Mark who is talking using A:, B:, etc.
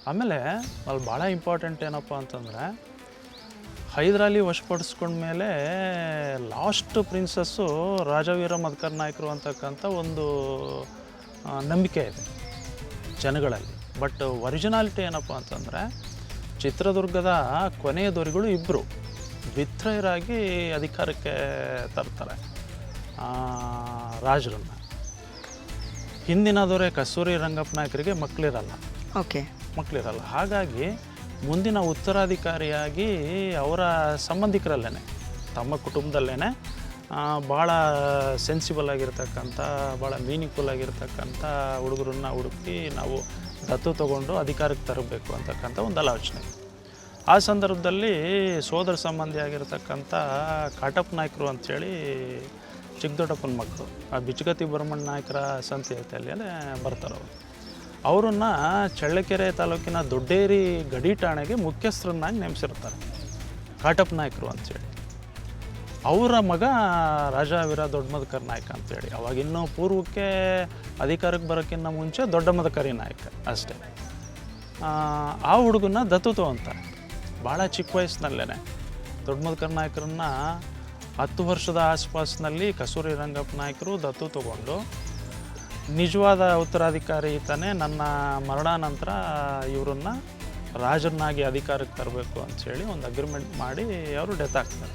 A: ಆಮೇಲೆ ಅಲ್ಲಿ ಭಾಳ ಇಂಪಾರ್ಟೆಂಟ್ ಏನಪ್ಪ ಅಂತಂದರೆ ಹೈದರಾಲಿ ವಶಪಡಿಸ್ಕೊಂಡ್ಮೇಲೆ ಲಾಸ್ಟ್ ಪ್ರಿನ್ಸಸ್ಸು ರಾಜವೀರ ಮದಕರಿ ನಾಯಕರು ಅಂತಕ್ಕಂಥ ಒಂದು ನಂಬಿಕೆ ಇದೆ ಜನಗಳಲ್ಲಿ. ಬಟ್ ಒರಿಜಿನಾಲಿಟಿ ಏನಪ್ಪ ಅಂತಂದರೆ ಚಿತ್ರದುರ್ಗದ ಕೊನೆಯ ದೊರೆಗಳು ಇಬ್ಬರು ದ್ವಿತ್ರಯರಾಗಿ ಅಧಿಕಾರಕ್ಕೆ ತರ್ತಾರೆ ರಾಜರನ್ನು. ಹಿಂದಿನ ದೊರೆ ಕಸ್ತೂರಿ ರಂಗಪ್ಪ ನಾಯಕರಿಗೆ ಮಕ್ಕಳಿರಲ್ಲ. ಹಾಗಾಗಿ ಮುಂದಿನ ಉತ್ತರಾಧಿಕಾರಿಯಾಗಿ ಅವರ ಸಂಬಂಧಿಕರಲ್ಲೇ ತಮ್ಮ ಕುಟುಂಬದಲ್ಲೇ ಭಾಳ ಸೆನ್ಸಿಬಲ್ ಆಗಿರ್ತಕ್ಕಂಥ ಭಾಳ ಮೀನಿಂಗ್ಫುಲ್ ಆಗಿರ್ತಕ್ಕಂಥ ಹುಡುಗರನ್ನ ಹುಡುಕಿ ನಾವು ದತ್ತು ತಗೊಂಡು ಅಧಿಕಾರಕ್ಕೆ ತರಬೇಕು ಅಂತಕ್ಕಂಥ ಒಂದು ಆಲೋಚನೆ. ಆ ಸಂದರ್ಭದಲ್ಲಿ ಸೋದರ ಸಂಬಂಧಿ ಆಗಿರ್ತಕ್ಕಂಥ ಕಾಟಪ್ಪ ನಾಯಕರು ಅಂಥೇಳಿ ಚಿಕ್ಕದೊಡ್ಡಪ್ಪನ ಮಕ್ಕಳು, ಆ ಬಿಚ್ಚಗತ್ತಿ ಭರಮಣ್ಣ ನಾಯಕರ ಸಂತೆಯಲ್ಲಿ ಬರ್ತಾರೆ. ಅವರನ್ನು ಚಳ್ಳಕೆರೆ ತಾಲೂಕಿನ ದೊಡ್ಡೇರಿ ಗಡಿ ಠಾಣೆಗೆ ಮುಖ್ಯಸ್ಥರನ್ನಾಗಿ ನೇಮಿಸಿರ್ತಾರೆ ಕಾಟಪ್ಪ ನಾಯಕರು ಅಂಥೇಳಿ. ಅವರ ಮಗ ರಾಜವೀರ ದೊಡ್ಡ ಮದಕರಿ ನಾಯಕ ಅಂಥೇಳಿ. ಅವಾಗಿನ್ನೂ ಪೂರ್ವಕ್ಕೆ ಅಧಿಕಾರಕ್ಕೆ ಬರೋಕ್ಕಿಂತ ಮುಂಚೆ ದೊಡ್ಡ ಮದಕರಿ ನಾಯಕ ಅಷ್ಟೇ. ಆ ಹುಡುಗನ್ನ ದತ್ತು ತಗೊಂತಾರೆ ಭಾಳ ಚಿಕ್ಕ ವಯಸ್ಸಿನಲ್ಲೇ. ದೊಡ್ಡ ಮದಕರಿ ನಾಯಕರನ್ನ 10 ವರ್ಷದ ಆಸ್ಪಾಸ್ನಲ್ಲಿ ಕಸ್ತೂರಿ ರಂಗಪ್ಪ ನಾಯಕರು ದತ್ತು ತಗೊಂಡು ನಿಜವಾದ ಉತ್ತರಾಧಿಕಾರಿ ತಾನೇ, ನನ್ನ ಮರಣಾನಂತರ ಇವರನ್ನು ರಾಜರನ್ನಾಗಿ ಅಧಿಕಾರಕ್ಕೆ ತರಬೇಕು ಅಂಥೇಳಿ ಒಂದು ಅಗ್ರಿಮೆಂಟ್ ಮಾಡಿ ಅವರು ಡೆತ್ ಆಗ್ತಾರೆ.